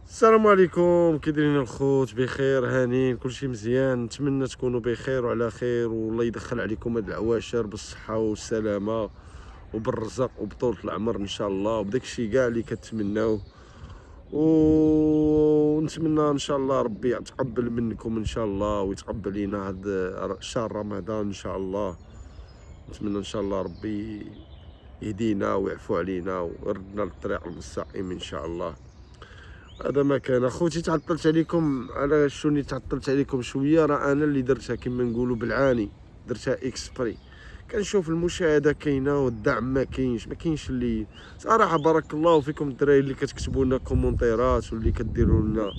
السلام عليكم، كي دايرين الخوت؟ بخير، هانين، كلشي مزيان. نتمنى تكونوا بخير وعلى خير، والله يدخل عليكم هاد العواشر بالصحه والسلامه وبالرزق وبطولة العمر ان شاء الله، وبداكشي كاع اللي كتمناوه. ونتمنى ان شاء الله ربي يتقبل منكم ان شاء الله، ويتقبل لينا هذا شهر رمضان ان شاء الله. نتمنى ان شاء الله ربي يهدينا ويعفو علينا ويردنا للطريق المستقيم ان شاء الله. هذا ما كان اخوتي. تعطلت عليكم على شوني، تعطلت عليكم شويه، راه انا اللي درتها كما نقولوا بالعاني، درتها اكسبري. كنشوف المشاهده كاينه والدعم ما كاينش اللي صراحه. بارك الله فيكم الدراري اللي كتكتبوا لنا كومونتيرات واللي كديروا لنا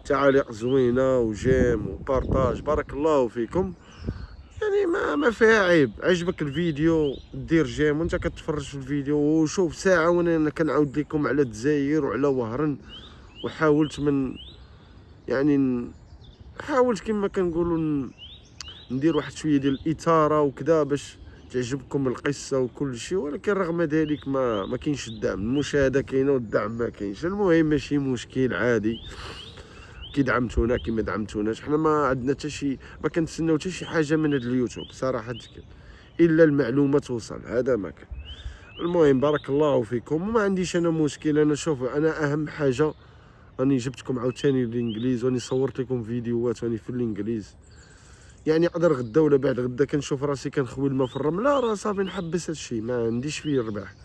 تعاليق زوينه وجيم وبارطاج، بارك الله فيكم. يعني ما فيها عيب. عجبك الفيديو دير جيم وانت كتفرج في الفيديو، وشوف ساعه وانا كنعاود لكم على الجزائر وعلى وهران. وحاولت حاولت كما كنقولوا ندير واحد شويه ديال الاثاره وكذا باش تعجبكم القصه وكل شيء، ولكن رغم ذلك ما كاينش الدعم. المشاهده كاينه والدعم ما كاينش. المهم ماشي مشكل، عادي. كي دعمتونا كي ما دعمتوناش، حنا ما عندنا حتى شي، ما كنتسناو حتى شي حاجه من هذا اليوتيوب صراحه الا المعلومه توصل. هذا ما كان. المهم بارك الله فيكم، وما عنديش انا مشكل. انا شوف، انا اهم حاجه راني جبتكم عاوتاني بالانجليز، وراني صورت لكم فيديوهات راني في الانجليز. يعني اقدر غدا ولا بعد غدا كنشوف راسي كنخوي الماء في الرمله، راه صافي نحبس هادشي، ما عنديش فيه الرباح.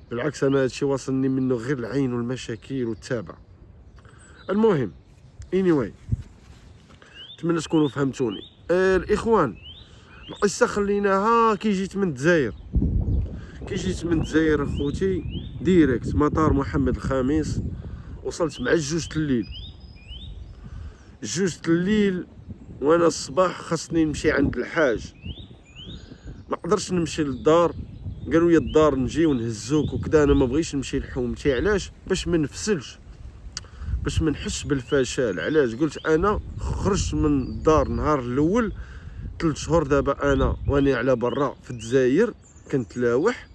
بالعكس، انا هادشي واصلني منه غير العين والمشاكل والتابع. المهم anyway، نتمنى تكونوا فهمتوني. الاخوان، القصه خليناها كي جيت من الجزائر. اخوتي ديريكت مطار محمد الخامس. وصلت مع جوج الليل، وانا الصباح خاصني نمشي عند الحاج. ما قدرتش نمشي للدار، قالوا لي الدار نجي ونهزوك وكذا. انا ما بغيتش نمشي لحومتي. علاش؟ باش ما نفسلش، باش ما نحسش بالفشل. علاش؟ قلت انا خرجت من الدار نهار الاول 3 شهور دابا انا واني على برا في الجزائر كنتلاوح.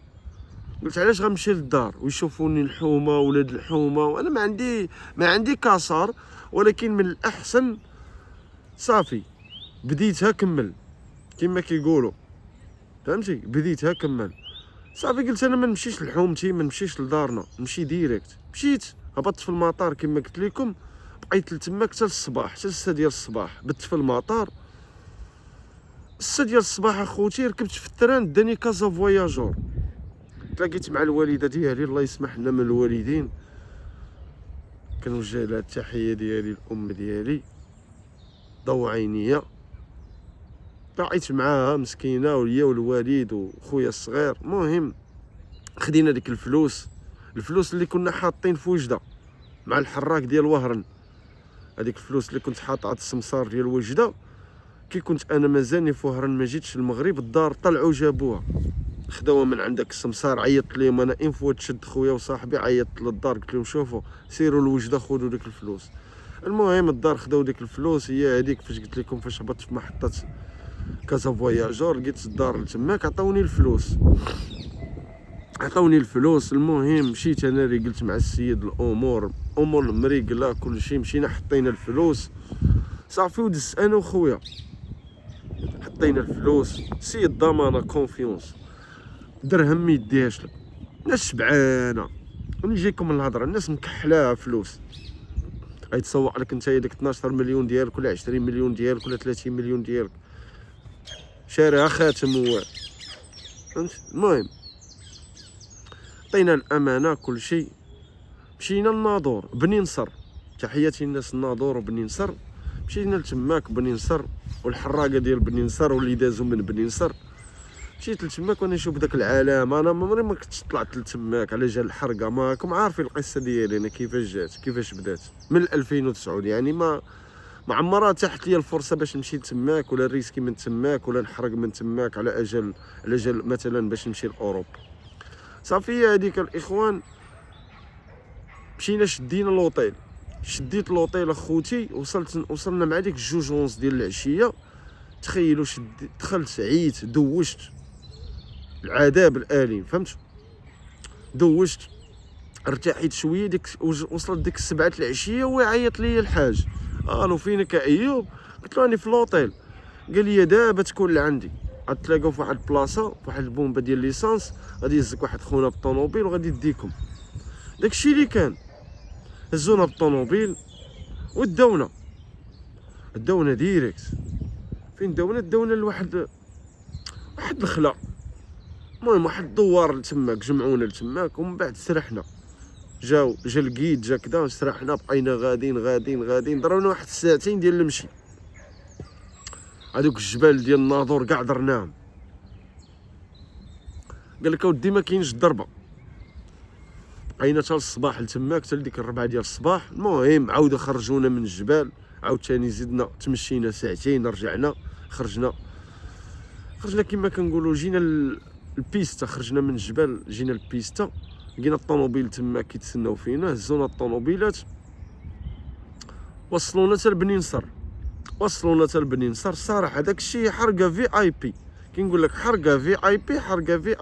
قلت علاش غنمشي للدار ويشوفوني الحومه ولاد الحومه، وانا ما عندي كسار. ولكن من الاحسن صافي بديتها كمل كما كيقولوا، فهمتي؟ بديتها كمل صافي. قلت انا ما نمشيش لحومتي، ما نمشيش لدارنا، نمشي ديريكت. مشيت هبطت في المطار كما قلت لكم، بقيت تما حتى الصباح، حتى 6 ديال الصباح بت في المطار. 6 ديال الصباح اخوتي ركبت في التران داني كازا فواياجور. تلاقيت مع الوالده ديالي، الله يسمح لنا من الوالدين، كنوجه لها التحيه ديالي، الام ديالي ضو عينيا. طلعت معاها مسكينه، وهي والوالد وخويا الصغير. المهم خدينا ديك الفلوس اللي كنا حاطين في وجده مع الحراك ديال وهران. هذيك الفلوس اللي كنت حاطها على السمسار ديال وجده، كي كنت انا مازالني في وهران، ما جيتش المغرب، الدار طلعوا جابوها، خداوها من عندك السمسار. عيطت لهم انا انفوا تشد خويا وصاحبي، عيطت للدار قلت لهم شوفوا سيروا لوجده خذوا ديك الفلوس. المهم الدار خداو ديك الفلوس. هي هذيك فاش قلت لكم، فاش هبطت في محطه كازا فواياجور لقيت الدار تماك، عطاوني الفلوس. المهم مشيت انا قلت مع السيد الامور مريقله كل شيء. مشينا حطينا الفلوس صافي، ودز انا وخويا حطينا الفلوس. سيد ضمانه كونفيونس، درهم ما يديهاش لك. الناس شبعانه، ونجيكم من الهضره، الناس مكحلاها فلوس. غيتسوق لك انت ديك 12 مليون ديالك ولا 20 مليون ديالك ولا 30 مليون ديالك، شاريها خاتم فهمت؟ المهم عطينا الامانه كل شيء. مشينا للناظور بني نصر، تحياتي للناس الناظور وبني نصر. مشينا لتماك بني نصر، والحراقه ديال بني نصر واللي دازو من بني نصر. مشيت لتماك وانا نشوف داك العلامه. انا عمري ما كنتش طلعت لتماك على جال الحرقه. ما راكم عارفين القصه ديالي انا كيفاش بدات من 2009. يعني ما عمرها تحت لي الفرصه باش نمشي لتماك، ولا الريسكي من تماك، ولا نحرق من تماك على اجل مثلا باش نمشي لاوروبا. صافي هذيك الاخوان، مشينا شديت لوطيل اخوتي. وصلنا مع ديك 2:11 ديال العشيه. تخيلوا دخلت عييت، دوشت العذاب الاليم، فهمت؟ دوشت ارتحيت شويه، ديك وصلت ديك 7 العشيه ويعيط لي الحاج: الو فينك ايوب؟ قلت له راني في لوطيل. قال لي دابا تكون لعندي، غتلاقاو في واحد البلاصه في واحد البومبه ديال ليسانس، غادي يهزك واحد خونا بالطوموبيل وغادي يديكم. داكشي اللي كان، هزونا بالطوموبيل وداونا ديريكت. فين داونا لواحد الخلا، المهم واحد الدوار لتماك، جمعونا لتماك ومن بعد سرحنا. جا الكيد جا كدا، سرحنا بقينا غاديين ضربنا واحد الساعتين ديال المشي. هذوك الجبال ديال الناظور كاع درناهم. قال لك اودي ما كاينش الضربه، بقينا حتى الصباح لتماك، حتى لديك 4 ديال الصباح. المهم عاودوا خرجونا من الجبال، عاوتاني زدنا تمشينا ساعتين، رجعنا خرجنا كما كنقولوا، جينا البيستا، خرجنا من الجبال جينا البيستا، لقينا الطوموبيل تما كيتسناو فينا، هزونا الطوموبيلات وصلونا حتى لبني نصر. الصراحه داكشي حرقه في اي بي، كنقول لك حرقه في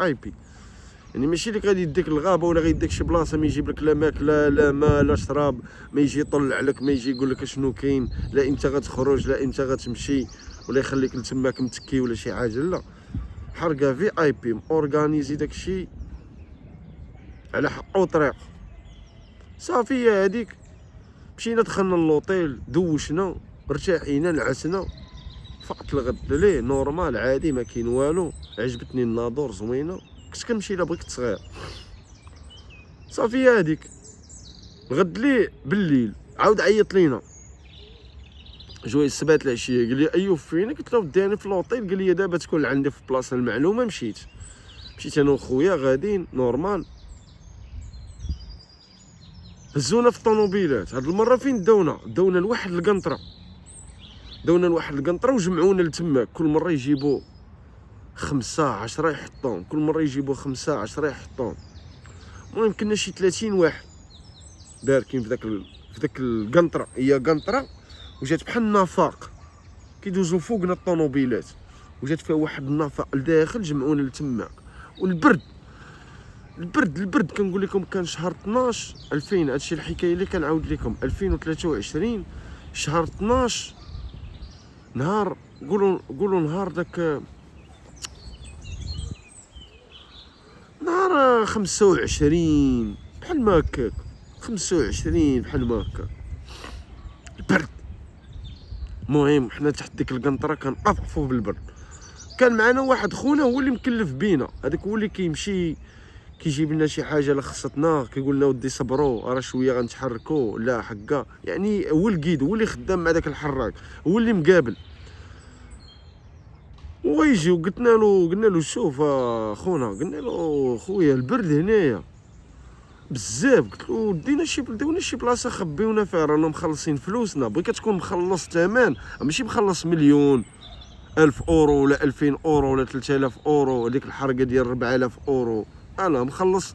اي بي. يعني ماشي اللي غادي يديك الغابه ولا غيديك شي بلاصه ما يجيب لك لا ماكله لا ماء لا شراب، ما يجي يطلع لك، ما يجي يقول لك شنو كاين، لا انت غتخرج لا انت غتمشي، ولا يخليك لتماك متكي ولا شي حاجه. لا، حرقه في اي بي اورغانيزي داكشي على حق وطريق. صافي هذيك مشينا دخلنا للوطيل، دوشنا ارتاحينا نعسنا، فقت الغد ليه نورمال عادي ما كاين والو. عجبتني الناظور زوينه، كنت كنمشي لها بغيت صغير. صافي هذيك الغد ليه بالليل عاود عيط لينا جوي 7 العشيه، قال لي ايوب فينك؟ قلت له ودي انا في لوطيل. قال لي دابا تكون عندي في البلاصه المعلومه. مشيت انا وخويا غاديين نورمال، هزونا في الطوموبيلات. هاد المره فين داونا لواحد القنطره وجمعونا لتماك. كل مره يجيبوا 5 10 يحطوهم، كل مره يجيبوا 5 10 يحطوهم. المهم كنا شي 30 واحد باركين في داك القنطره. هي قنطره وجات بحال النفاق كيدوزو فوقنا الطوموبيلات، وجات فيها واحد النفاق لداخل، جمعونا لتماك. والبرد كنقول لكم كان شهر 12 2000. هادشي الحكايه اللي كنعاود لكم 2023 شهر 12 نهار، قولوا نهار داك نهار 25 بحال ما هكاك، 25 بحال ما هكاك البرد. المهم حنا تحت ديك القنطره كنقفقفوا بالبرد. كان معنا واحد خونا هو اللي مكلف بينا، هذاك هو اللي كيمشي كيجيب لنا شي حاجه اللي خصتنا، كيقول لنا ودي صبروا راه شويه غنتحركوا لا حكا. يعني هو الكيد، هو اللي خدام مع داك الحراك، هو اللي مقابل. ويجي قلنا له شوف خونا، قلنا له خويا البرد هنايا بزاف. قلت له داونا شي بلاصه خبيونا فيها، رانا مخلصين فلوسنا، بغيت تكون مخلص ثمن، ماشي مخلص مليون 1000 اورو ولا 2000 اورو ولا 3000 اورو. هذيك الحرقه ديال 4000 اورو، انا مخلص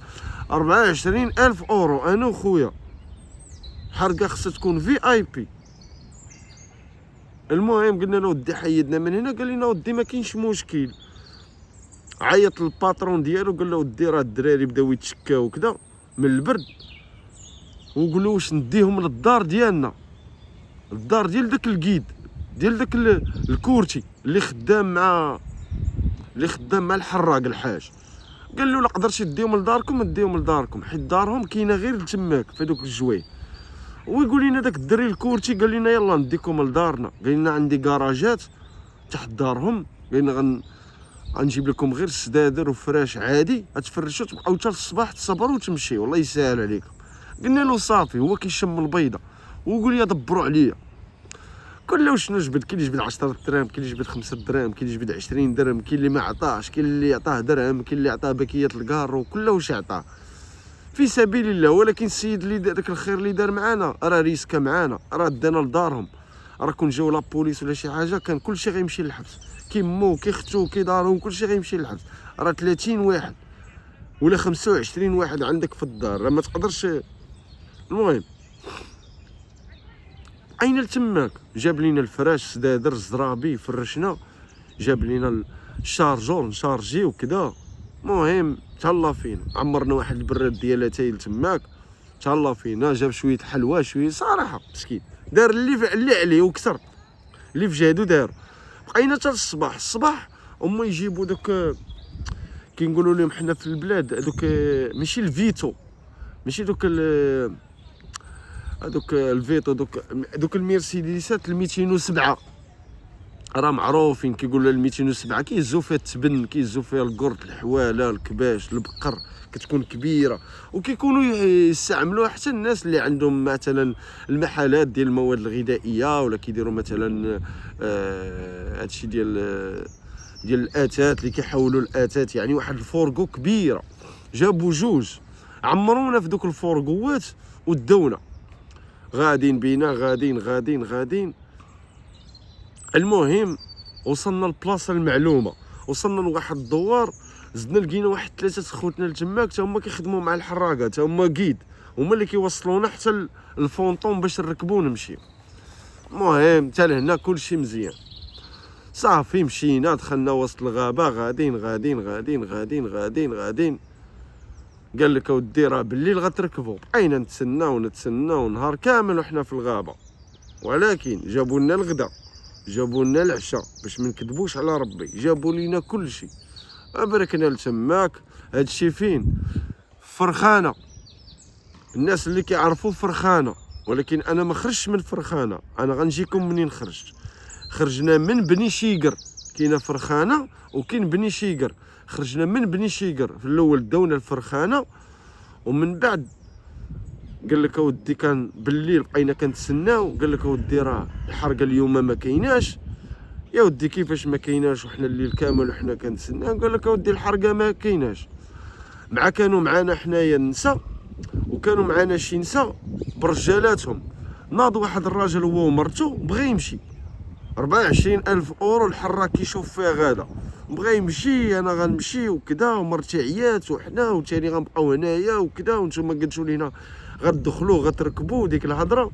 24000 اورو انا وخويا. حرقه خصها تكون في اي بي. المهم قلنا له ودي حيدنا من هنا. قال لنا ودي ما كاينش مشكل. عيط للباترون ديالو قال له ودي راه الدراري بداو يتشكاو وكذا من البرد، وقول له واش نديهم للدار ديالنا، الدار ديال داك الكيد ديال داك الكورتي اللي خدام مع الحراق الحاج. قال له لا قدرتي ديهم لداركم نديهم لداركم، حيت دارهم كاينه غير تماك في هذوك الجوي. ويقول لنا داك الدري الكورتي قال لنا يلا نديكم لدارنا. قال لنا عندي كراجات تحت دارهم، قال لنا غنجيب لكم غير السدادر وفراش عادي، غتفرشوا تبقاو حتى الصباح تصبروا وتمشيو، والله يسهل عليكم. قلنا له صافي. هو كيشم البيضه ويقول لي دبروا عليا. كل له شنو جبد، كاين اللي جبد 10 دراهم، كاين اللي جبد 5 دراهم، كاين اللي جبد 20 درهم، كاين اللي ما عطاش، كاين اللي عطاه درهم، كاين اللي عطاه باكيه الكارو، كل واش عطاه في سبيل الله. ولكن السيد اللي داك الخير اللي دار معانا راه ريسكا معانا، راه دانا لدارهم. راه كون جاو لابوليس ولا شي حاجه كان كلشي غيمشي للحبس، كي مو كي ختو كي دارهم كلشي غيمشي للحبس. راه 30 واحد ولا 25 واحد عندك في الدار، راه ما تقدرش. المهم عين لتماك، جاب لينا الفراش سدادر الزرابي فرشنا، جاب لينا الشارجور نشارجي وكذا. المهم تهلا فينا، عمرنا واحد البراد ديال اتاي لتماك تهلا فينا، جاب شويه حلوى شويه صراحه مسكين، دار اللي عليه وكثر اللي في جهدو دارو. بقينا حتى الصباح هما يجيبوا دوك كينقولوا لهم حنا في البلاد هذوك ماشي الفيتو، ماشي هذوك الفيتو، دوك المرسيدسات 207 راه معروفين، كيقولوا 207 كيهزوا فيها التبن، كيهزوا فيها القرط، الحواله، الكباش، البقر، كتكون كبيره، وكيكونوا يستعملوها حتى الناس اللي عندهم مثلا المحلات ديال المواد الغذائيه، ولا كيديروا مثلا هادشي ديال الاتات اللي كيحولوا الاتات، يعني واحد الفورغو كبيره. جابوا جوج عمرونا في دوك الفورغوات ودونا غادين بينا غادين. المهم وصلنا للبلاصه المعلومه، وصلنا لواحد الدوار، زدنا لقينا واحد 3 خوتنا تماك تا هما كيخدموا مع الحراقه، تا هما كيد، هما اللي كيوصلونا حتى الفونطون باش نركبو ونمشيو. المهم حتى لهنا كلشي مزيان، صافي مشينا دخلنا وسط الغابه، غادين قال لك اودي راه بالليل غتركبوا. بقينا نتسناو نهار كامل وحنا في الغابه، ولكن جابوا لنا الغدا، جابوا لنا العشاء، باش ما نكذبوش على ربي جابوا لينا كل شيء. بركنا لتماك. هادشي فين؟ فرخانه. الناس اللي كيعرفوا فرخانه، ولكن انا ما خرجتش من فرخانه، انا غنجيكم منين خرجت. خرجنا من بني شيقر، كاينه فرخانه وكاين بني شيقر. خرجنا من بني شيقر، في الاول داونا الفرخانه، ومن بعد قال لك اودي كان بالليل بقينا كنتسناو، قال لك اودي راه الحرقه اليوم ما كايناش. يا ودي كيفاش ما كايناش وحنا الليل كامل وحنا كنتسناو؟ قال لك اودي الحرقه ما كايناش. كانوا معانا حنايا النساء، وكانوا معانا شي نساء برجالاتهم. ناض واحد الراجل هو ومرته بغى يمشي، 24,000 اورو الحراك كيشوف فيها غادا، بغى يمشي. انا غنمشي وكذا، ومرتي عيات وحنا وثاني غنبقاو هنايا وكذا، وانتم قلتوا لينا غتدخلوا غتركبوا ديك الهضره.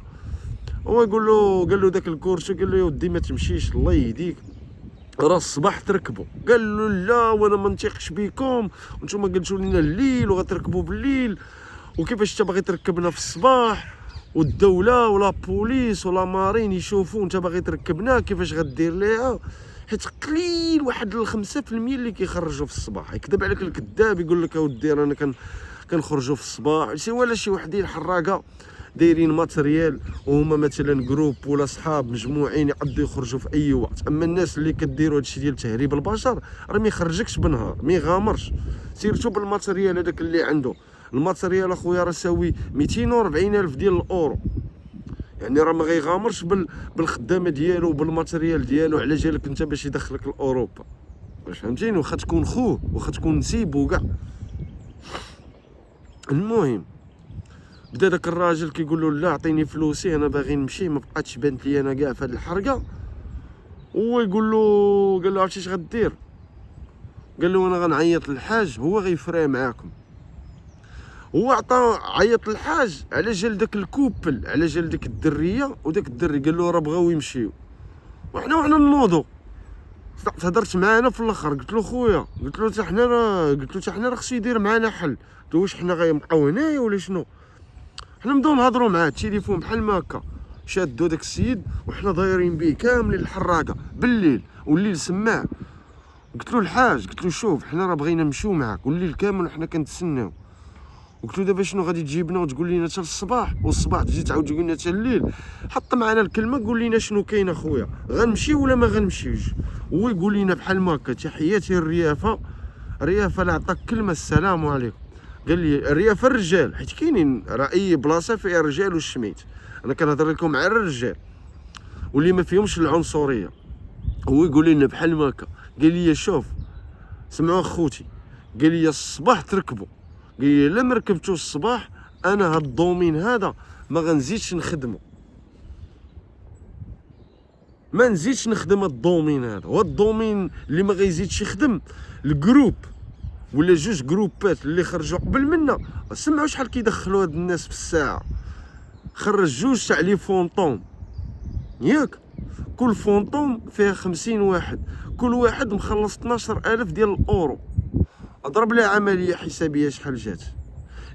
هو قال له داك الكورسو، قال له يا ودي ما تمشيش الله يهديك، راه الصباح تركبوا. قال له لا وانا ما نثيقش بكم، وانتم قلتوا لنا الليل وغتركبوا بالليل، وكيفاش انت باغي تركبنا في الصباح؟ والدوله ولا بوليس ولا مارين يشوفوا انت باغي تركبنا، كيفاش غدير ليها؟ حيت قليل واحد 5% اللي كيخرجوا في الصباح. يكذب عليك الكذاب يقول لك اودي رانا كنخرجوا في الصباح. شي ولا شي وحدين حراقه دايرين ماتريال، وهما مثلا جروب ولا صحاب مجموعين يقدروا يخرجوا في اي وقت. اما الناس اللي كديروا هادشي ديال تهريب البشر راه ما يخرجكش بنهار، ما يغامرش، سيرتو بالماتريال هذاك اللي عنده. الماتريال اخويا راه ساوي 240,000 ديال الاورو، يعني راه ما غيغامرش بالخدامه ديالو وبالماتريال ديالو على جالك انت باش يدخلك لاوروبا، واش فهمتيني؟ واخا تكون خوه، واخا تكون نسيبو كاع. المهم بدا داك الراجل كيقول له لا عطيني فلوسي انا باغي نمشي، ما بقاتش بانت لي انا كاع في هاد الحرقه. هو قال له عرفتي اش غدير؟ قال له انا غنعيط للحاج هو غيفري معاكم. هو عيط للحاج على جال داك الكوبل، على جال ديك الدريه وداك الدري، قال له راه بغاو يمشيو وحنا نوضو. هضرت معانا في الاخر، قلت له خويا، قلت له حتى حنا راه خصو يدير معانا حل. قلت له واش حنا غنبقاو هنايا ولا شنو؟ حنا نبداو نهضروا معاه التليفون بحال ما هكا. شادو داك السيد وحنا دايرين به كاملين الحراقه بالليل، والليل سماع. قلت له الحاج، قلت له شوف حنا راه بغينا نمشيو معاك والليل كامل وحنا كنتسناو. قلت له دابا شنو غادي تجيبنا وتقول لنا حتى الصباح، والصباح تجي تعاود تقول لنا حتى الليل؟ حط معنا الكلمه، قول لنا شنو كاين اخويا، غنمشي ولا ما غنمشيوش؟ هو يقول لنا بحال ما هكا تحياتي الريافه. الريافه اللي عطاك كلمه السلام عليكم. قال لي الريافه الرجال، حيت كاينين راه اي بلاصه فيها الرجال والشميت، انا كنهضر لكم مع الرجال واللي ما فيهمش العنصريه. هو يقول لنا بحال ما هكا، قال لي شوف سمعوا اخوتي، قال لي الصباح تركبوا، قال لي الا ما ركبتوش الصباح انا هاد الدومين هذا ما غنزيدش نخدمه، ما نزيدش نخدم هاد الدومين هذا. وهاد الدومين اللي ما غيزيدش يخدم الجروب ولا جوج جروبات اللي خرجوا قبل منا. سمعوا شحال كيدخلوا هاد الناس في الساعه؟ خرج جوج تاع لي فونطوم، ياك كل فونطوم فيها 50 واحد، كل واحد مخلص 12,000 ديال الاورو. اضرب لها عمليه حسابيه شحال جات.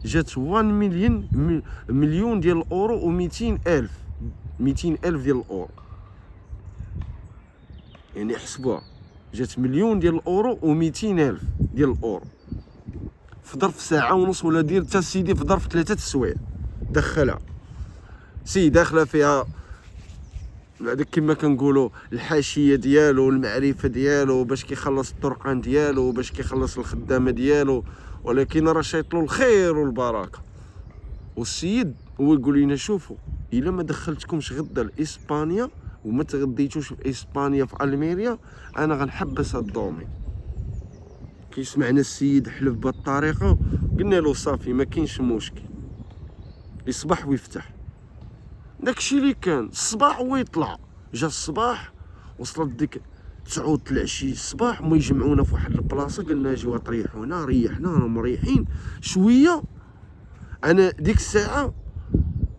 جات 1 مليون ديال الاورو و200 الف، 200 الف ديال الاورو. يعني حسبوها، جات مليون ديال الاورو و200 الف ديال الاورو في ظرف ساعه ونص، ولا دير حتى سيدي في ظرف 3 السوايع دخلها. سي داخله فيها هذاك كما كنقولوا الحاشيه ديالو والمعرفه ديالو باش كيخلص الطرقان ديالو، باش كيخلص الخدامه ديالو، ولكن راه شايطلو الخير والبركه. والسيد هو يقول لنا شوفوا، الا ما دخلتكمش غدا لاسبانيا وما تغديتوش في اسبانيا في الميريا، انا غنحبس هاد الدومين. كيسمعنا السيد حلف بهاد الطريقه، قلنا له صافي ما كاينش مشكل، يصبح ويفتح. داكشي اللي كان الصباح هو يطلع، جا الصباح وصلت ديك 9 العشيه الصباح، هما يجمعونا في واحد البلاصه، قلنا جيو تريحونا، ريحنا رانا مريحين شويه. انا ديك الساعه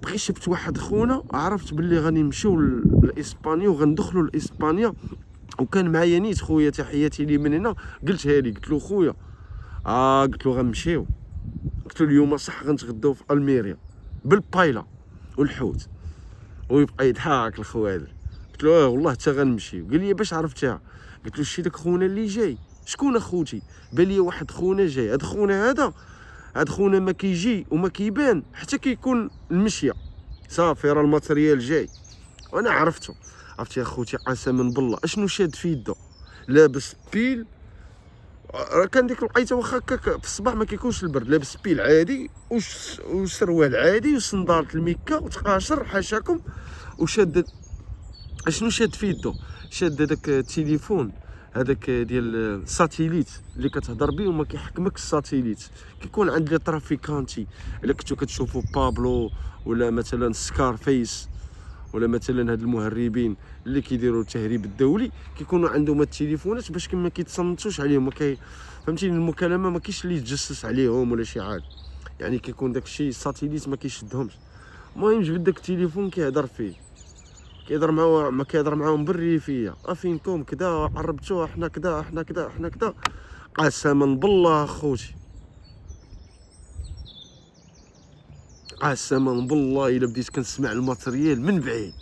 بغي شفت واحد خونا، عرفت باللي غادي نمشيو لاسبانيا وغندخلوا لاسبانيا، وكان معايا نيت خويا تحياتي ليه من هنا. قلتها لي، قلت له خويا قلت له غنمشيو، قلت له اليوم صح غنتغداو في الميريا بالبايلا والحوت. ويبقى يضحك الخوادر. قلت له والله حتى غنمشي. قال لي باش عرفتها؟ قلت له شتي داك خونا اللي جاي. شكون اخوتي؟ بان لي واحد خونا جاي. هاد خونا هاد خونا ما كيجي وما كيبان حتى كيكون المشيه صافي، راه الماتريال جاي. وانا عرفته. عرفتي يا خوتي قسما بالله اشنو شاد في يده؟ لابس بيل، راه كان ديك الوقيته واخا هكاك في الصباح ما كيكونش البرد، لابس بيل عادي وسروال عادي وصندالة الميكا وتقاشر حاشاكم. وشاد اشنو شاد في يده؟ شاد هذاك التليفون هذاك ديال الساتيليت اللي كتهضر بيه وما كيحكمك الساتيليت، كيكون عند لي ترافيكانتي. الا كنتو كتشوفوا بابلو ولا مثلا سكارفيس ولا مثلا هاد المهربين اللي كيديروا التهريب الدولي، كيكونوا عندهم التليفونات باش ما كيتصنتوش عليهم، فهمتيني المكالمه ما كاينش اللي يتجسس عليهم ولا شي حاجه، يعني كيكون داكشي الساتيليت ما كيشدهمش. المهم جبد داك التليفون كيهضر فيه، كيهضر معاه، ما كيهضر معاهم بالريفيه، فينكم كذا قربتوها حنا كذا حنا كذا حنا كذا. قسما بالله خوتي، قسما بالله الا بديت كنسمع الماتريال من بعيد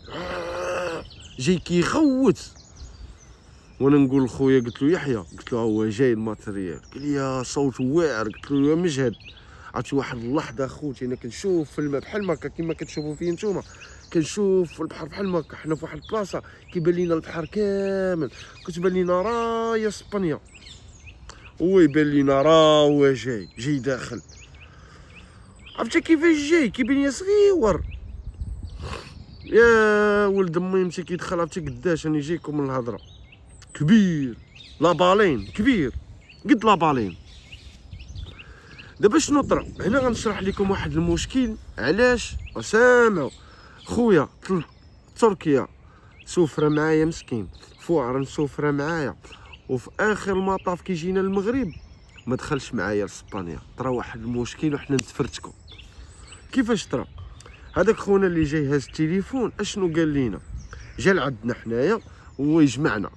جاي كيخوت. وانا نقول لخويا، قلت له يحيى، قلت له هو جاي الماتريال. قال لي يا صوت واعر. قلت له يا مجهد. عرفتي واحد اللحظه خوتي انا كنشوف في الماء بحال هكا كما كتشوفوا فيه نتوما، كنشوف في البحر بحال هكا. حنا في واحد البلاصه كيبان لينا البحر كامل، كتبان لينا رايا اسبانيا، هو يبان لينا راه هو جاي داخل. عرفتي كيفاش جاي؟ كيبان لي صغيور يا ولد امي. مشى كيدخل، عرفتي قداش راني جايكم من الهضره، كبير لابالين، كبير قد لابالين. دابا شنو طرا هنا؟ غنشرح لكم واحد المشكل. علاش سامعوا خويا تركيا سفره معايا مسكين، فوار سفره معايا، وفي اخر المطاف كيجينا المغرب ما دخلش معايا لاسبانيا. طرا واحد المشكل وحنا نتفرتكم. كيفاش طرا؟ هذاك خونا اللي جاي هاز التليفون اشنو قال لينا؟ جا لعندنا حنايا هو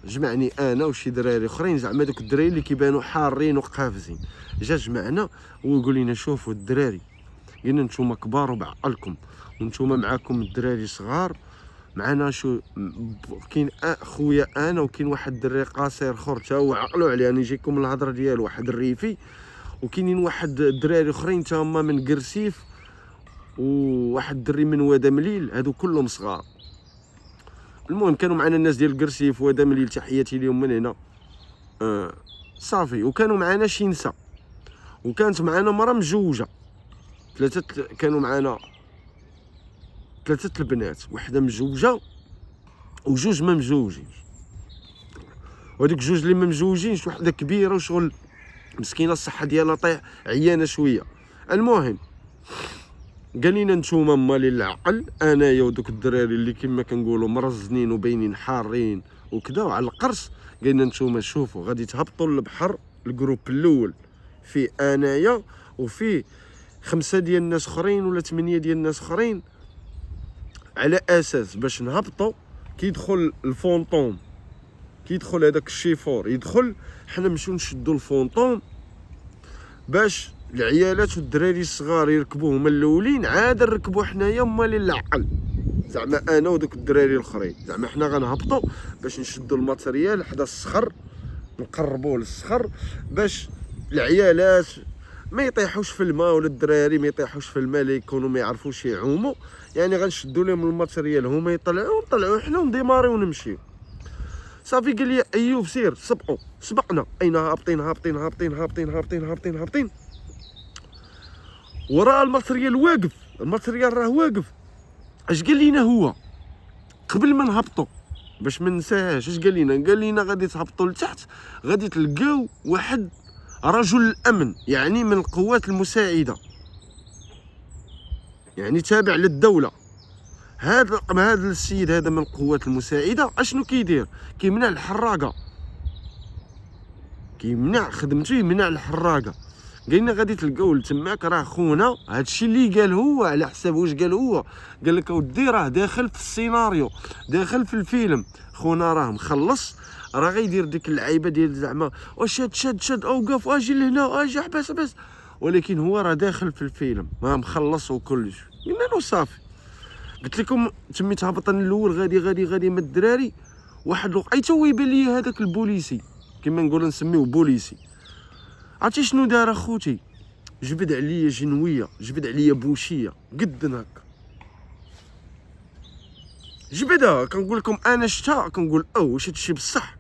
جمعني انا وشي دراري اخرين، زعما دوك الدراري اللي كيبانوا حارين وقافزين. جا جمعنا ويقول لنا شوفوا الدراري، قلنا نتوما كبار وبعقلكم ونتوما معاكم الدراري صغار معنا، شو كاين خويا انا وكاين واحد الدري قصير اخر تا هو عقلوا عليه، انا جايكم الهضره ديالو، واحد الريفي، وكاينين واحد الدراري اخرين تا هما من قرسيف وواحد الدري من واد مليل، هادو كلهم صغار. المهم كانوا معنا الناس ديال قرسيف واد مليل، تحياتي ليهم من هنا. صافي. وكانوا معنا شي نساء، وكانت معنا مرا مجوجه، كانوا معنا 3 البنات، وحده مجوجه وجوج ما مجوجينش. وهذيك جوج اللي ما مجوجينش وحده كبيره وشغل مسكينه الصحه ديالها طيح عيانه شويه. المهم قال لنا نتوما مالي العقل، انايا ودوك الدراري اللي كما كنقولوا مرزنين وباينين حارين وكذا وعلى القرص، قال لنا نتوما شوفوا غادي تهبطوا للبحر. الجروب الاول فيه انايا وفيه 5 ديال الناس اخرين ولا 8 ديال الناس اخرين، على اساس باش نهبطوا كيدخل الفونطوم، كيدخل هذاك الشيفور يدخل، حنا نمشيو نشدوا الفونطوم باش العيالات والدراري الصغار يركبوا هما الاولين، عاد نركبوا حنايا هما اللي العقل. زعما انا ودوك الدراري الاخرين، زعما حنا غنهبطوا باش نشدوا الماتريال حدا الصخر، نقربوه للصخر باش العيالات ما يطيحوش في الماء، ولا الدراري ما يطيحوش في الماء اللي يكونوا ما يعرفوش يعوموا. يعني غنشدوا لهم الماتريال هما يطلعوا، نطلعوا حنا ونديماريو ونمشيو. صافي قال لي ايوب سير سبقوا، سبقنا. اين هابطين هابطين هابطين هابطين هابطين هابطين هابطين، وراء الماتريال واقف، الماتريال راه واقف. اش قال لينا هو قبل ما نهبطوا باش ما ننساهاش؟ اش قال لينا؟ قال لينا غادي تهبطوا لتحت، غادي تلقاو واحد رجل الامن، يعني من القوات المساعده، يعني تابع للدوله. هذا السيد هذا من القوات المساعده اشنو كيدير؟ كيمنع الحراقه، كيمنع خدمته، يمنع الحراقه. قالنا غادي تلقاو تماك راه خونا. هادشي اللي قال هو على حساب واش قال هو. قال لك اودي راه داخل في السيناريو، داخل في الفيلم. خونا راه مخلص، راه غيدير ديك اللعيبه ديال زعما شد شد شد اوقف اجي لهنا اجي حبس بس، ولكن هو راه داخل في الفيلم، ما مخلص وكلش. قلنا له صافي. قلت لكم تميت هبطنا الاول غادي مع الدراري. واحد الوقيته هو يبان لي هذاك البوليسي، كما نقولوا نسميوه بوليسي. عرفتي شنو دار اخوتي؟ جبد عليا جنويه، جبد عليا بوشيه قدن هكا، جبدها. كنقول لكم انا شتا كنقول واش هادشي بصح.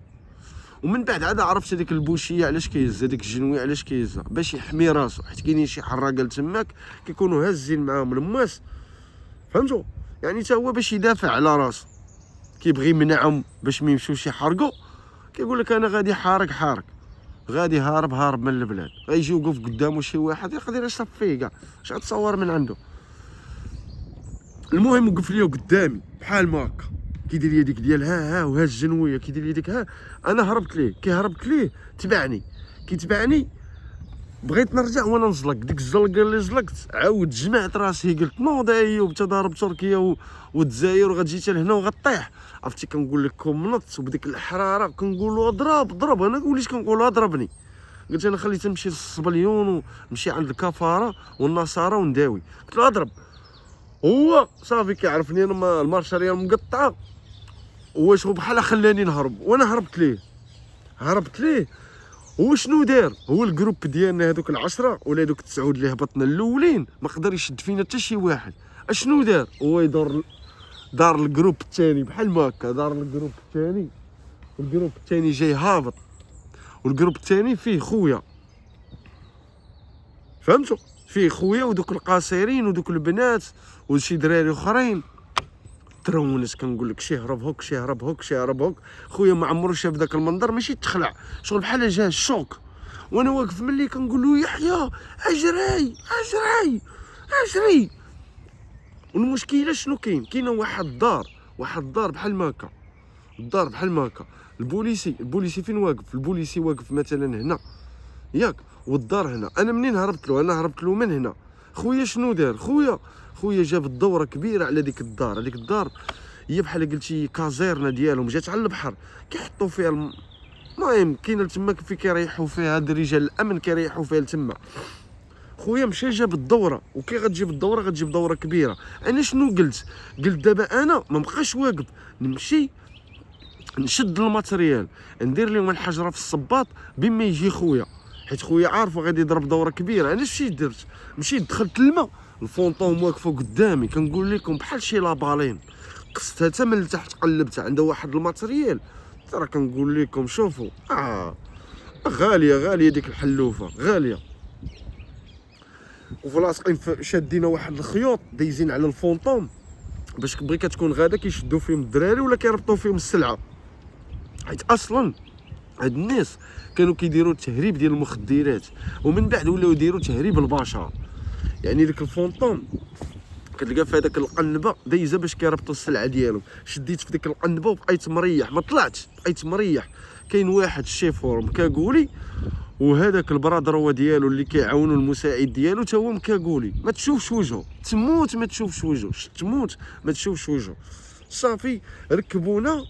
ومن بعد عاد عرفت هذيك البوشيه علاش كيهز، هذيك الجنويه علاش كيهزها، باش يحمي راسو، حيت كاينين شي حراقه تماك كيكونوا هازين معاهم الماس، فهمتوا؟ يعني حتى هو باش يدافع على راسو، كيبغي يمنعهم باش ما يمشيوش يحرقوا. كيقول لك انا غادي حارق، غادي هارب من البلاد. غيجي يوقف قدامه شي واحد يقدر يصف فيه كاع، اش غتصور من عنده. المهم وقف ليا قدامي بحال ما هكا، كيدير لي ديك ديال ها وها الجنويه، كيدير لي ديك ها. انا هربت ليه، هربت ليه تبعني، كيتبعني. بغيت نرجع وانا نزلق، ديك الزلقه اللي زلقت عاود جمعت راسي، قلت نوض ايوب انت ضارب تركيا والجزائر وغتجي حتى لهنا وغطيح. عرفتي كنقول لكم نط، وبديك الحراره كنقولوا اضرب. انا وليت كنقول اضربني. قلت انا خليت نمشي للصبليون ونمشي عند الكفاره والنصارى ونداوي. قلت له اضرب. هو صافي كيعرفني انا المارشاريه مقطعه، هو شغل بحال خلاني نهرب، وانا هربت ليه. هو شنو دار؟ هو الجروب ديالنا هذوك العشرة ولا هذوك 9 اللي هبطنا الاولين ما قدر يشد فينا حتى شي واحد. اشنو دار؟ هو دار الجروب الثاني بحال ما هكا، دار الجروب الثاني، والجروب الثاني جاي هابط، والجروب الثاني فيه خويا، فهمتوا؟ فيه خويا ودوك القاصرين ودوك البنات وشي دراري اخرين. ترونس كنقول لك شي هرب هوك. خويا ما عمرو شاف ذاك المنظر، ماشي تخلع، شغل بحال جاه الشوك. وانا واقف ملي كنقول له يحيى اجري. والمشكله شنو كاينه واحد الدار بحال ما هكا، الدار بحال ما هكا. البوليسي فين واقف؟ البوليسي واقف مثلا هنا ياك، والدار هنا. انا منين هربت له من هنا. خويا شنو دار؟ خويا جاب الدوره كبيره على ديك الدار. هذيك الدار هي بحال قلتي كازيرنا ديالهم، جات على البحر كيحطوا فيها المهم كاينه تما في كيريحوا فيها هاد رجال الامن، كيريحوا فيها تما. خويا مشى جاب الدوره، وكي غتجيب الدوره غتجيب دوره كبيره. انا شنو قلت دابا انا ما بقاش واقف، نمشي نشد الماتريال، ندير لهم الحجره في الصباط بما يجي خويا، حيت خويا عارفو غادي يضرب دوره كبيره. انا اش درت؟ مشيت دخلت الماء، الفونطون واقفه قدامي كنقول لكم بحال شي لابالين، قصتها حتى من التحت، قلبتها عندها واحد الماتريال. ترى كنقول لكم شوفوا غاليه ديك الحلوفه غاليه. وفلاصقين شادين واحد الخيوط دايزين على الفونطون باش بغي كتكون غادا كيشدوا فيهم الدراري ولا كيربطوا فيهم السلعه، حيت اصلا هاد الناس كانوا كيديروا التهريب ديال المخدرات، ومن بعد ولاو يديروا تهريب البشر. يعني ديك الفونطون كتلقى في هذاك القنبه دايزه باش كيربطوا السلعه ديالهم. شديت في ديك القنبه وبقيت مريح، ما طلعتش، بقيت مريح. كاين واحد الشيفور مكاكولي، وهذاك البرادر هو ديالو اللي كيعاونوا المساعد ديالو تا هو مكاكولي. ما تشوفش وجهه، تموت ما تشوفش وجهه، تموت ما تشوفش وجهه. صافي ركبونا.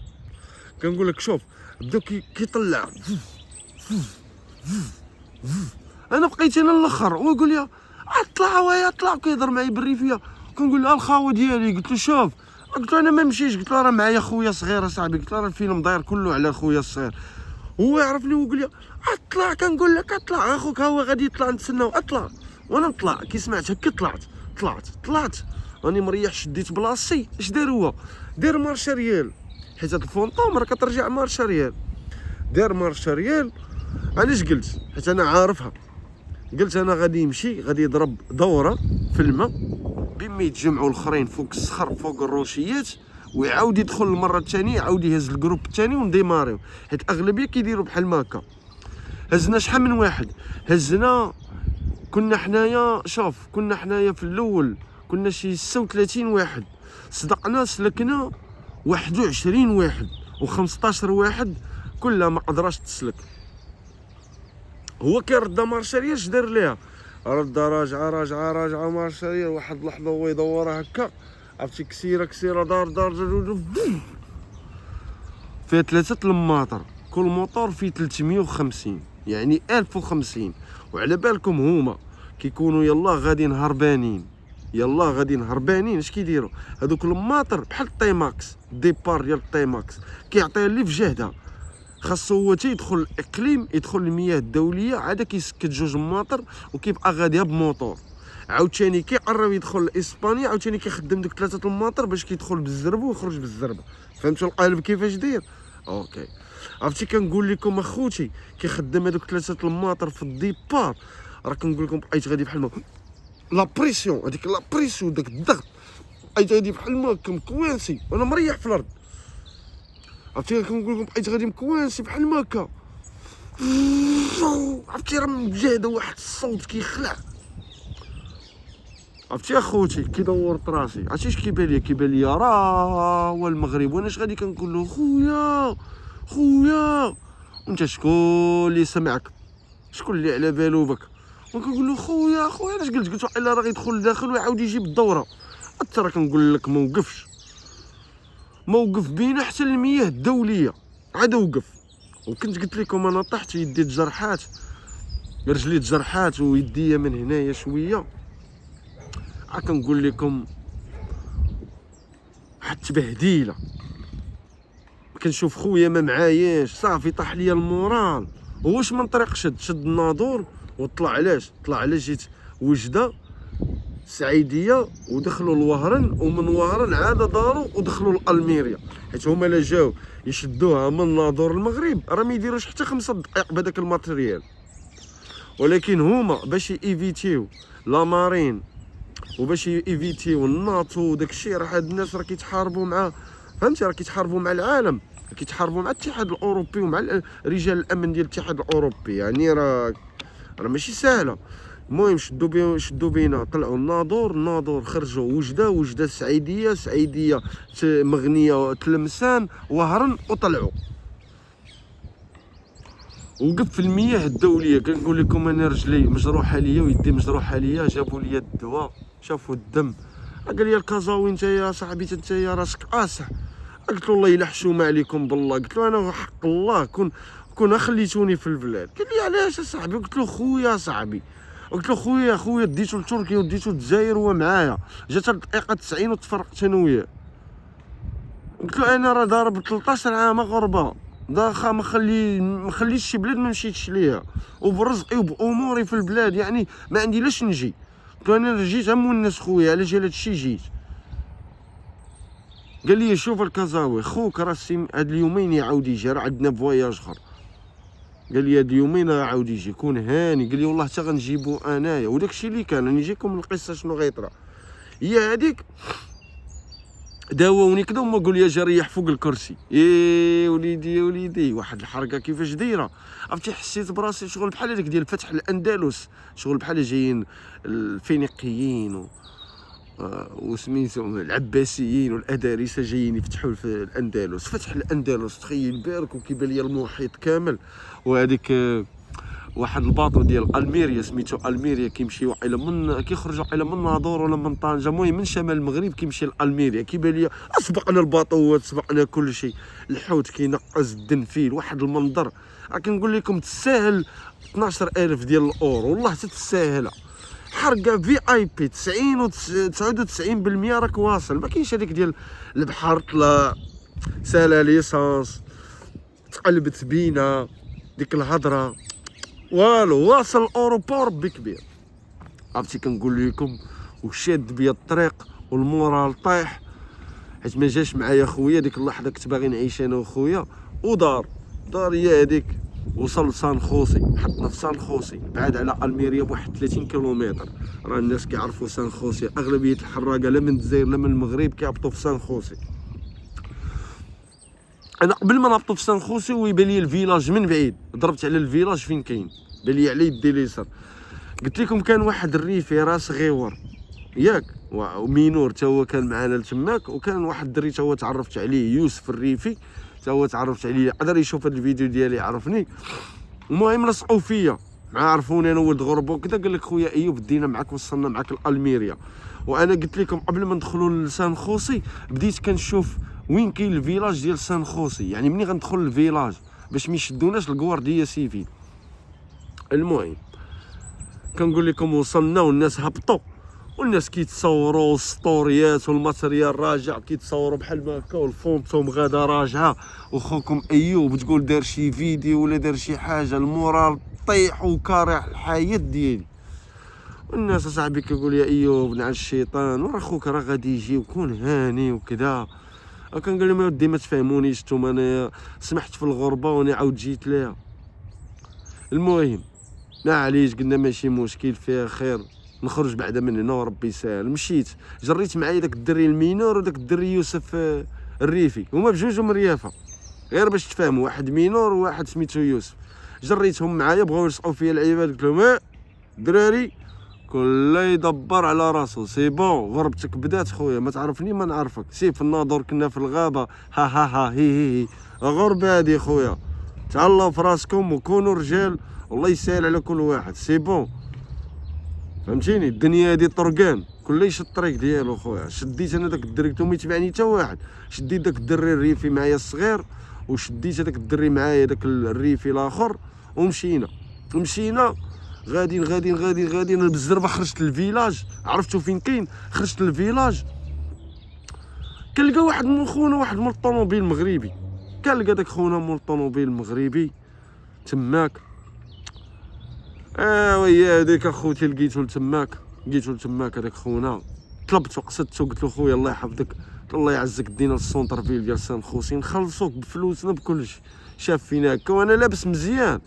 كنقول لك شوف بداو كيطلع انا بقيت انا الاخر ويقول لي اطلع ويا اطلع، كيهضر معايا بالريفيه. كنقول له الخاوه ديالي، قلت له شوف، قلت له انا ما نمشيش، قلت له راه معايا خويا صغير اصاحبي، قلت له راه الفيلم داير كله على خويا الصغير. هو يعرفني ويقول لي اطلع، كنقول لك اطلع اخوك، ها هو غادي يطلع نتسناو، اطلع. وانا نطلع كي سمعت هكا طلعت راني مريح، شديت بلاصتي. اش دار هو؟ دار مارشا ريال، حيت هاد الفونطوم راه كترجع مارشا ريال. دار مارشا ريال. علاش قلت؟ حيت انا عارفها. قلت انا غادي يمشي، غادي يضرب دوره في الماء بما يتجمعوا الاخرين فوق الصخر فوق الروشيات، ويعاود يدخل المره الثانيه، يعاود يهز الجروب الثاني ونديماريو، حيت اغلبيه كيديروا بحال ما هكا. هزنا شحال من واحد؟ هزنا كنا حنايا، شوف كنا حنايا في الاول كنا شي 36 واحد، صدقنا سلكنا 21 واحد و15 واحد كلها ما قدراش تسلك. هو كيرد مارشاريال، اش دار ليها؟ رد راجعه مارشاريال. واحد اللحظه هو يدورها هكا، عرفتي كسيره دار فيها 3 الماطر، كل موتور فيه 350، يعني 1050. وعلى بالكم هما كيكونوا يلا غاديين هربانين، اش كيديروا هذوك الماطر؟ بحال الطيماكس، ديبار ديال الطيماكس كيعطيها اللي في جهدها. خاصو هو تيدخل الاقليم، يدخل المياه الدوليه، عاد كيسكت 2 ماطر وكيبقى غاديها بموتور. عاوتاني كيقرب يدخل لاسبانيا، عاوتاني كيخدم دوك 3 الماطر باش كيدخل بالزربه ويخرج بالزربه. فهمتوا القالب كيفاش داير؟ اوكي. عرفتي كنقول لكم اخوتي كيخدم هذوك 3 الماطر في الديبار، راه كنقول لكم بقيت غادي بحال ما لا بريسيون، هذيك لا بريسيون، داك الضغط، بقيت غادي بحال ما كمكوانسي وانا مريح في الارض. عرفتي كنقول لكم بقيت غادي مكوانسي بحال ما هكا. عرفتي راه مجاهده، واحد الصوت كيخلع. عرفتي اخوتي كي دورت راسي، عرفتي اش كيبان لي راه هو المغرب، وانا اش غادي كنقول له خويا وانت شكون اللي سمعك، شكون اللي على بالو بك؟ وكنقول له خويا علاش قلت الا راه غيدخل لداخل ويعاود يجيب الدوره. حتى راه كنقول لك موقف بينا حتى المياه الدوليه، عاد وقف. وكنت قلت لكم انا طحت، يدي تجرحات، رجلي تجرحات ويديا من هنايا شويه. كنقول لكم واحد التبهديله. كنشوف خويا ما معاياش، صافي طاح ليا المورال. واش من طريق شد الناظور وطلع. علاش جيت وجده سعيديه ودخلوا لوهران، ومن وهران عاد داروا ودخلوا لالميريا، حيت هما لا جاو يشدوها من ناظور المغرب راه ما يديروش حتى 5 دقائق بهذاك الماتريال. ولكن هما باش ايفيتيو لا مارين وباش ايفيتيو الناتو وداك الشيء، راه هاد الناس راه كيتحاربوا مع، فهمتي، راه كيتحاربوا مع العالم، كيتحاربوا مع الاتحاد الاوروبي ومع رجال الامن ديال الاتحاد الاوروبي، يعني راه ماشي سهله. المهم شدوا بينا، طلعوا الناظور خرجوا وجده سعيديه مغنيه تلمسان وهران، وطلعوا. وقف في المياه الدوليه. كنقول لكم انا رجلي مجروحه ليا ويدي مجروحه ليا، جابوا لي الدواء، شافوا الدم، قال لي الكازاوي انت يا صاحبي انت يا راسك قاصح. قلت له الله يلا حشومه عليكم بالله، قلت له انا حق الله كون خليتوني في البلاد. قال لي علاش اصاحبي؟ قلت له خويا صاحبي، قلت له خويا ديتو لتركيا وديتو للجزائر هو معايا، جات الدقيقه 90 وتفرقت انا وياه. قلت له انا راه ضارب 13 عام غربه، داخا ما خليتش شي بلاد ما مشيتش ليها، وبرزقي وباموري في البلاد، يعني ما عندي لاش نجي. قلت له انا جيت الناس خويا، علاش هاد الشيء جيت؟ قال لي شوف الكازاوي خوك راه هاد اليومين يعاود يجي، راه عندنا فواياج اخر. قال لي هاد اليومين يعاود يجي، كون هاني. قال لي والله حتى غنجيبو انايا. وداك الشيء اللي كان نجيكم القصه شنو غيطرا. هي هذيك داووني كدا وما قول لي جا ريح فوق الكرسي. وليدي واحد الحركه كيفاش دايره. عرفتي حسيت براسي شغل بحال هذاك ديال فتح الاندلس، شغل بحال جايين الفينيقيين وسميتو العباسيين والادارسه جايين يفتحوا في الاندلس. فتح الاندلس، تخيل بارك وكيبان لي المحيط كامل. وهذيك واحد الباطو ديال الميريا سميتو الميريا، كيمشيو الى من كيخرجوا الى من ناظور ولا من طنجه، المهم من شمال المغرب كيمشي لالميريا. كيبان لي سبقنا الباطوات، سبقنا كل شيء، الحوت كينقز، الدنفيل، واحد المنظر. كنقول لكم تستاهل 12000 ديال الاورو، والله تتساهلها. حرقه في اي بي 90 و 99% راك واصل، ما كاينش هذيك ديال البحر طلع سالا ليسانس تقلبت بينا ديك الهضره والو، واصل الاوروبا ربي كبير. عرفتي كنقول لكم وشاد بيا الطريق والمورال طايح، حيت ما جاش معايا خويا ديك اللحظه كنت باغي نعيش انا وخويا، ودار هي هذيك. وصل سان خوسي، حطنا في سان خوسي بعاد على الميريا بواحد 30 كيلومتر. راه الناس كيعرفوا سان خوسي، اغلبيه الحراقه لا من الجزائر لا من المغرب كيهبطوا في سان خوسي. انا قبل ما نهبطوا في سان خوسي ويبان لي الفيلاج من بعيد، ضربت على الفيلاج فين كاين، بان لي على يدي اليسار. قلت لكم كان واحد الريفي راس غيور ياك، ومينور تا هو كان معنا لتماك، وكان واحد الدري تا هو تعرفت عليه يوسف الريفي تا هو تعرفت عليه، قدر يشوف هذا الفيديو ديالي يعرفني. المهم لصقوا فيا مع عرفوني انا ولد غربه وكذا، قال لك خويا ايوب دينا معاك وصلنا معاك لالميريا. وانا قلت لكم قبل ما ندخلوا لسان خوسي بديت كنشوف وين كاين الفيلاج ديال سان خوسي، يعني مني غندخل للفيلاج باش ما يشدوناش الكوارديا سيفيل. المهم كنقول لكم وصلنا والناس هبطوا والناس كيتصوروا ستوريات والماتريال راجع كيتصوروا بحال ما هكا، والفونتوم غادا راجعه، وخوكم ايوب تقول دار شي فيديو ولا دار شي حاجه المورال طيح وكارع الحياه ديالي. والناس اصاحبي كيقول يا ايوب نعس الشيطان وراه خوك راه غادي يجي وكون هاني وكذا. كنقول لهم يا ودي ما تفهمونيش نتوما، انا سمحت في الغربه وانا عاود جيت ليها. المهم معليش قلنا ماشي مشكل فيها خير، نخرج بعدا من هنا وربي يسهل. مشيت جريت معايا داك الدري المينور وداك الدري يوسف الريفي، هما بجوجهم مريافه غير باش تفهموا، واحد مينور وواحد سميتو يوسف. جريتهم معايا بغاو يلصقوا فيا العباد، قلت لهم دراري كل يدبر على راسو، سي بون غربتك بدات خويا، ما تعرفني ما نعرفك، سي في الناظور كنا في الغابه ها هي غربه هادي خويا، تهلاو في راسكم وكونوا رجال والله يسهل على كل واحد، سي بون فهمتيني. الدنيا هادي طرقان كل يشد الطريق ديالو خويا. شديت انا داك الدري وما يتبعني حتى واحد، شديت داك الدري الريفي معايا الصغير وشديت هذاك الدري معايا داك الريفي الاخر ومشينا غادي انا بالزربه خرجت للفيلاج. عرفتوا فين كاين؟ خرجت للفيلاج كنلقى واحد من خونا، واحد من الطوموبيل المغربي، كنلقى داك خونا من الطوموبيل المغربي تماك. ويا هذيك اخوتي لقيتو لتماك هذاك خونا، طلبتو قصدتو قلت له خويا الله يحفظك الله يعزك دينا للسونتر فيل ديال سان خوسي نخلصوك بفلوسنا بكلشي. شاف فينا هكا وانا لابس مزيان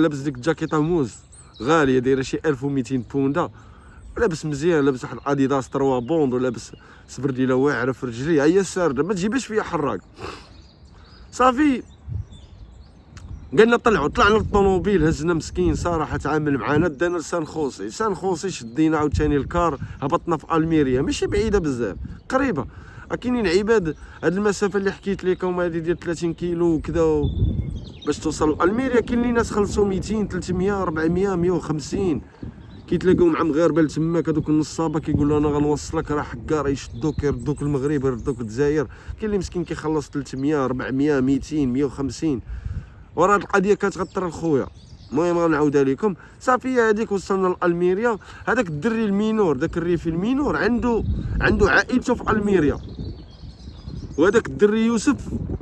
لابس ديك الجاكيطه موز غاليه دايره شي 1200 بوندا، لابس مزيان، لابس واحد اديداس 3 بوند ولابس سبرديله واعره في رجلي هي سارده، ما تجيبش فيا حراق. صافي قلنا طلعنا للطوموبيل، هزنا مسكين صراحه تعامل معنا، دانا لسان خوسي شدينا عاوتاني الكار، هبطنا في الميريا ماشي بعيده بزاف قريبه. كاينين عباد هاد المسافه اللي حكيت لكم هادي ديال 30 كيلو وكذا باش توصل لالميريا، كاين اللي ناس خلصوا 200 300 400 150، كيتلاقاو مع مغاربه تماك هذوك النصابه كيقولوا انا غنوصلك راه حكا راه يشدوك يردوك المغرب يردوك الجزائر. كاين اللي مسكين كيخلص 300 400 200 150، وراه القضيه كتغطر الخويا. المهم غنعاودها لكم. صافي هذيك وصلنا لالميريا، هذاك الدري المينور داك الريفي المينور عنده عائلته في الميريا، وهذاك الدري يوسف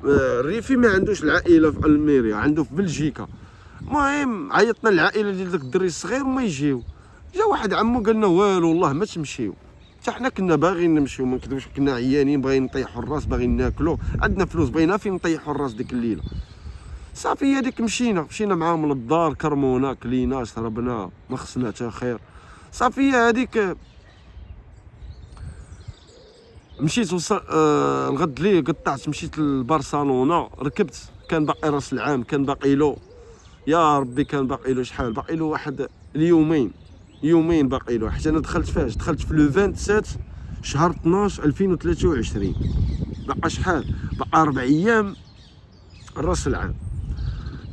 الريفي ما عندوش العائله في الميريا، عنده في بلجيكا. المهم عيطنا للعائله ديال داك الدري الصغير وما يجيو. جا واحد عمو قالنا والو والله ما تمشيو، حتى حنا كنا باغيين نمشيو ما نكذبش، كنا عيانين باغيين نطيحوا الراس باغيين ناكلو، عندنا فلوس بغينا فين نطيحوا الراس ديك الليله. صافي هذيك مشينا معاهم للدار، كرمونا كلينا شربنا ما خصنا حتى خير. صافي هذيك مشيت وصل الغد لي قطعت مشيت لبرشلونه، ركبت كان باقي راس العام، كان باقي له يا ربي كان باقي له شحال، باقي له واحد يومين باقي له، حتى انا دخلت في لو 27 شهر 12 2023، بقى شحال، بقى 4 ايام راس العام.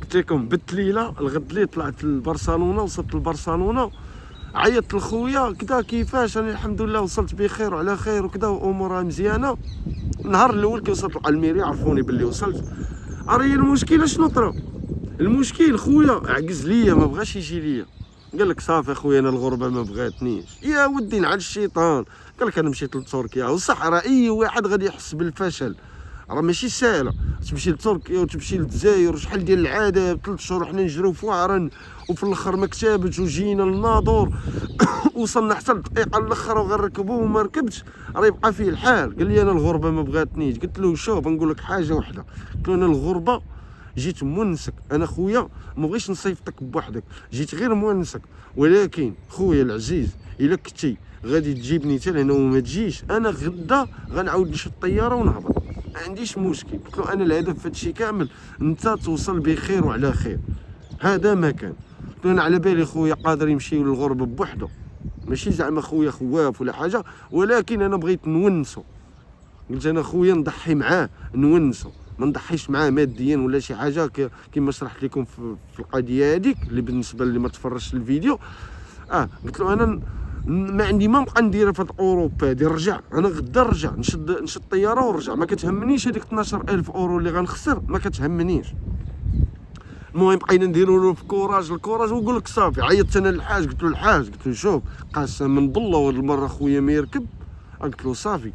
قلت لكم بت ليله الغد لي طلعت لبرشلونه، وصلت لبرشلونه عيطت لخويا كذا كيفاش، انا الحمد لله وصلت بخير وعلى خير وكذا وامورها مزيانه. النهار الاول كي وصلت لالميريا عرفوني باللي وصلت، راه المشكله شنو طرا؟ المشكل خويا عجز ليا، ما بغاش يجي ليا، قال لك صافي خويا انا الغربه ما بغاتنيش. يا ودي نعل الشيطان، قال لك انا مشيت لتركيا. وصح راه اي واحد غادي يحس بالفشل، راه ماشي ساهله تمشي لتركيا وتمشي للجزائر وشحال ديال العذاب، 3 شهور حنا نجريو في وعرن وفي الاخر ما كتابتش وجينا للناظور وصلنا حتى الدقيقه الاخر وغنركبو وما ركبتش، راه يبقى فيه الحال. قال لي انا الغربه ما بغاتنيش. قلت له شوف نقول لك حاجه واحده، قلت له انا الغربه جيت مونسك، انا خويا ما بغيتش نصيفطك بوحدك، جيت غير مونسك. ولكن خويا العزيز الا كنتي غادي تجيبني حتى لهنا وما تجيش، انا غدا غنعاود نشد الطياره ونهبط، ما عنديش مشكل. قلت له انا الهدف في هادشي كامل انت توصل بخير وعلى خير، هذا ما كان. قلت له انا على بالي خويا قادر يمشي للغربه بوحده، ماشي زعما خويا خواف ولا حاجه، ولكن انا بغيت نونسو. قلت انا خويا نضحي معاه نونسو، ما نضحيش معاه ماديا ولا شي حاجه كما شرحت لكم في القضيه هذيك اللي بالنسبه اللي ما تفرجش الفيديو. قلت له انا ما عندي ما نبقى ندير في اوروبا هادي، نرجع انا غدا نرجع نشد الطياره ونرجع، ما كتهمنيش هذيك 12000 اورو اللي غنخسر، ما كتهمنيش. المهم بقينا نديروا له في الكوراج ويقول لك صافي. عيطت انا للحاج، قلت له الحاج، قلت له شوف قسما بالله وهاد المره خويا ما يركب. قلت له صافي،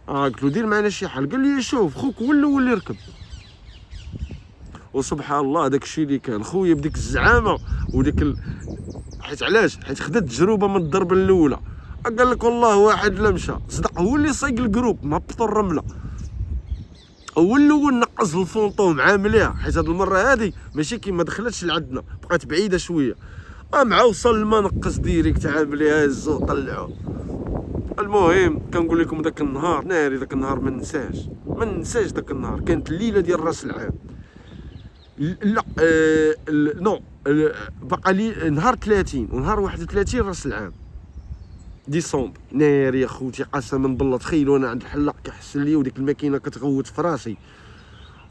قلت له دير معنا شي حل. قال لي شوف خوك هو الاول اللي ركب. وسبحان الله داك الشيء اللي كان خويا بديك الزعامه وديك حيت علاش؟ حيت خدا التجربه من الضربه الاولى. قال لك والله واحد لا مشى صدق هو اللي صايق الجروب مهبط الرمله، هو الاول نقص الفونطو مع مليح، حيت هاد المره هادي ماشي كيما دخلتش لعندنا، بقات بعيده شويه. مع وصل الماء نقص ديريكت عامل هزو طلعو. المهم كنقول لكم داك النهار ناري، داك النهار ما ننساش داك النهار. كانت الليله ديال راس العام، لا نو بقى لي نهار 30 ونهار 31 راس العام ديسمبر. ناري يا خوتي قسما بالله تخيلوا انا عند الحلاق كيحسن لي وديك الماكينه كتغوت في راسي،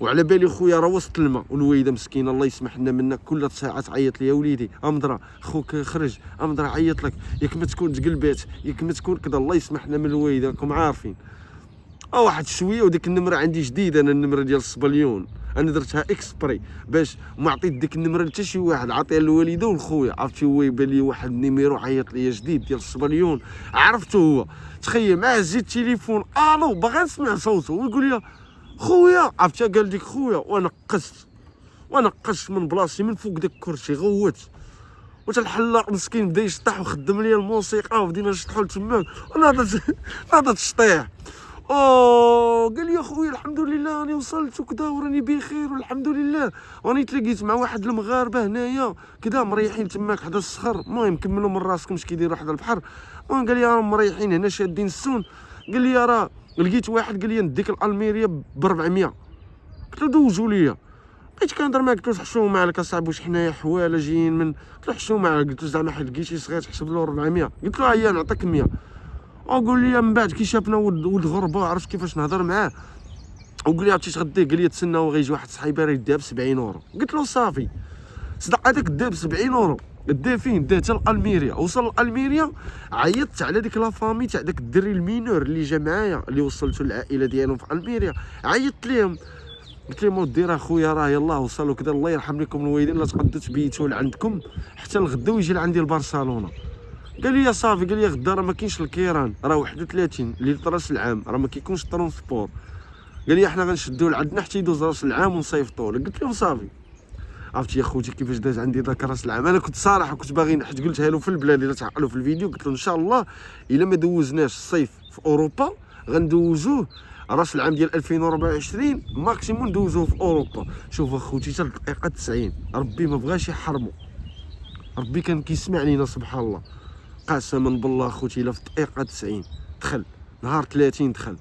وعلى بالي خويا راه وسط الماء، والوالده مسكينه الله يسمح لنا منك كل ساعه تعيط لي يا وليدي امضرا خوك خرج، امضرا عيط لك، ياك ما تكون تقلبات، ياك ما تكون كذا. الله يسمح لنا من الوالده راكم عارفين. واحد شويه وديك النمره عندي جديده، انا النمره ديال الصبليون انا درتها اكسبري باش ما عطيت ديك النمره حتى شي واحد، عطيها للوالده والخويا. عرفتي هو يبان لي واحد النيميرو عيط ليا جديد ديال الصبليون، عرفتو هو. تخيل معاه زيد التليفون الو باغي نسمع صوته ويقول لي خويا، عرفتي قال لك خويا. وانا قصت من بلاصتي من فوق داك الكرسي غوت، وتا الحلاق مسكين بدا يشطح وخدم لي الموسيقى وبدينا نشطحوا تماك وناضت تشطيح. قال لي خويا الحمد لله راني وصلت وكذا وراني بخير والحمد لله، راني تلاقيت مع واحد المغاربه هنايا كذا مريحين تماك حدا الصخر. المهم كملوا من راسكم اش كيديروا حدا البحر. المهم قال لي راهم مريحين هنا شادين السون. قال لي راه لقيت واحد قال لي نديك الالميريا ب 400. قلت له دوزوا ليا. بقيت كنهضر معاه قلت له حشومه معاك اصاحبي واش حنايا حواله جايين من، قلت له حشومه معاك، قلت له زعما حيت لقيت شي صغير تحسب له 400. قلت له هيا نعطيك 100. وقول لي من بعد كي شافنا ولد غربه عرفت كيفاش نهضر معاه، وقال لي عرفتي اش غدير؟ قال لي تسنى وغيجي واحد صاحبي راه يديها ب 70 اورو. قلت له صافي صدق هذاك دا ب 70 اورو. دا فين؟ دا حتى لالميريا. وصل لالميريا عيطت على ديك لافامي تاع داك الدري المينور اللي جا معايا اللي وصلتو العائله ديالهم في الميريا، عيطت ليهم قلت لهم ودي راه خويا راه يلاه وصلوا كذا، الله يرحم لكم الوالدين لا تقدروا تبيتوا لعندكم حتى الغدا ويجي لعندي لبرشلونه. قال لي صافي، قال لي غدا راه ما كاينش الكيران، راه 31 ليله راس العام راه ما كيكونش ترونسبور. قال لي احنا غنشدوه لعندنا حتى يدوز راس العام ونصيفطوه. قلت لهم صافي. عرفتي يا خوتي كيفاش داز عندي ذاك راس العام؟ انا كنت صراحه كنت باغي، حيت قلتها له في البلاد الا تعقلوا في الفيديو، قلت له ان شاء الله الا ما دوزناش الصيف في اوروبا غندوزوه راس العام ديال 2024 ماكسيموم ندوزوه في اوروبا. شوف اخوتي حتى الدقيقه 90 ربي ما بغاش يحرمو، ربي كان كيسمع لينا سبحان الله. قسما بالله اخوتي الا في الدقيقه 90 دخل، نهار 30 دخل،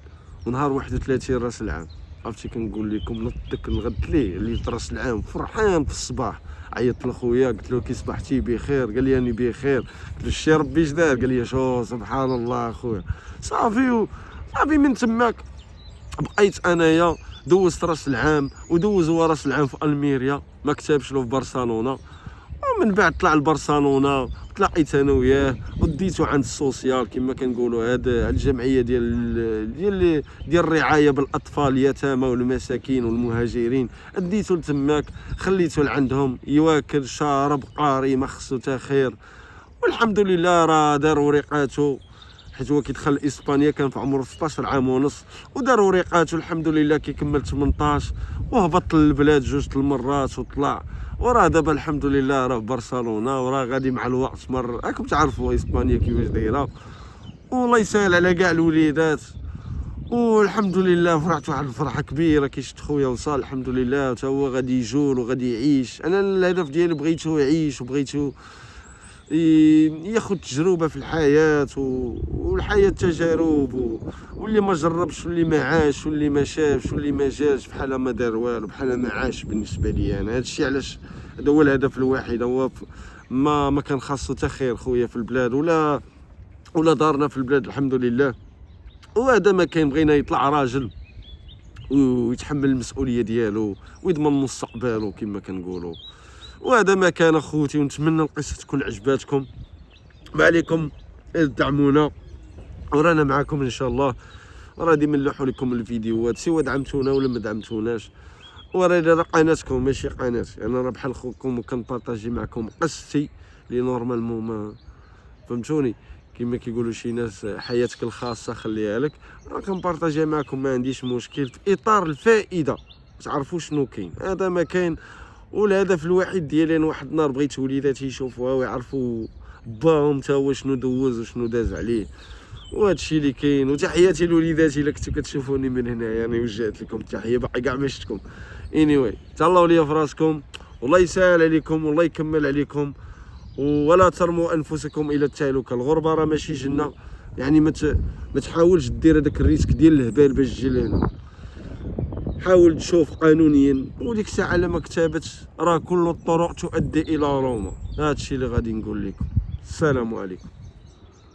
ونهار 31 راس العام. عرفتي كنقول لكم نضك نغد ليه اللي راس العام فرحان في الصباح. عيطت لخويا قلت له كي صبحتي بخير؟ قال لي راني بخير. قلت له شتي ربي اش دار؟ قال لي شو سبحان الله اخويا. صافي من تماك بقيت انايا دوزت راس العام ودوز هو راس العام في الميريا، ما كتبش له في برشلونه. ومن بعد طلع لبرشلونه، تلاقيت انا وياه وديتو عند السوسيال كما كنقولوا، هاد الجمعيه ديال الرعايه بالاطفال اليتامى والمساكين والمهاجرين، ديتو لتماك خليتو لعندهم يواكل شارب قاري ما خصو تا خير. والحمد لله راه دار وريقاتو، حيت هو كيدخل اسبانيا كان في عمره 16 عام ونص، ودار وريقاتو الحمد لله كيكمل 18 وهبط للبلاد جوج المرات وطلع، وراه دابا الحمد لله راه في برشلونه، وراه غادي مع الوقت راكم تعرفوا اسبانيا كيفاش دايره، والله يسهل على كاع الوليدات. والحمد لله فرحت واحد الفرحه كبيره كي شفت خويا وصل الحمد لله، حتى هو غادي يجول وغادي يعيش. انا الهدف ديالي بغيتو يعيش وبغيتو ياخذ تجربه في الحياه والحياه تجارب، واللي ما جربش واللي ما عاش واللي ما شافش واللي ما جاش بحال ما دار والو، بحال ما عاش. بالنسبه لي انا هادشي علاش هذا هو الهدف الوحيد، هو ما كان خاصو حتى خير خويا في البلاد ولا دارنا في البلاد الحمد لله. وهذا ما كاين، بغينا يطلع راجل ويتحمل المسؤوليه ديالو ويضمن مستقبله كما كنقولوا. وهذا ما كان اخوتي، ونتمنى القصه تكون عجباتكم. ما عليكم دعمونا ورانا معكم ان شاء الله، وراه ديما نلوحوا لكم الفيديوهات سواء دعمتونا ولا ما دعمتوناش، وراه قناتكم ماشي قناتي، انا راه بحال خوكم وكنبارطاجي معكم قصتي لي نورمالمون ما فهمتوني. كما كيقولوا شي ناس حياتك الخاصه خليها لك، راه كنبارطاجيها معكم ما عنديش مشكل، في اطار الفائده تعرفوا شنو كاين، هذا ما كاين. والهدف الوحيد ديالي انا واحد النهار بغيت وليداتي يشوفوها ويعرفوا باهم تا هو شنو دوز وشنو داز عليه، وهذا الشيء اللي كاين. وتحياتي لوليداتي الا كنتو كتشوفوني من هنا، يعني وجهت لكم التحيه، باقي كاع ما شفتكم. anyway تهلاو ليا في راسكم، والله يسهل عليكم والله يكمل عليكم، ولا ترموا انفسكم الى التهلكه. الغربه راه ماشي جنه، يعني ما تحاولش دير هذاك الريسك ديال الهبال باش تجي لهنا، حاول تشوف قانونيا، وديك الساعه لما كتبت راه كل الطرق تؤدي الى روما. هذا الشيء اللي غادي نقول لكم. السلام عليكم.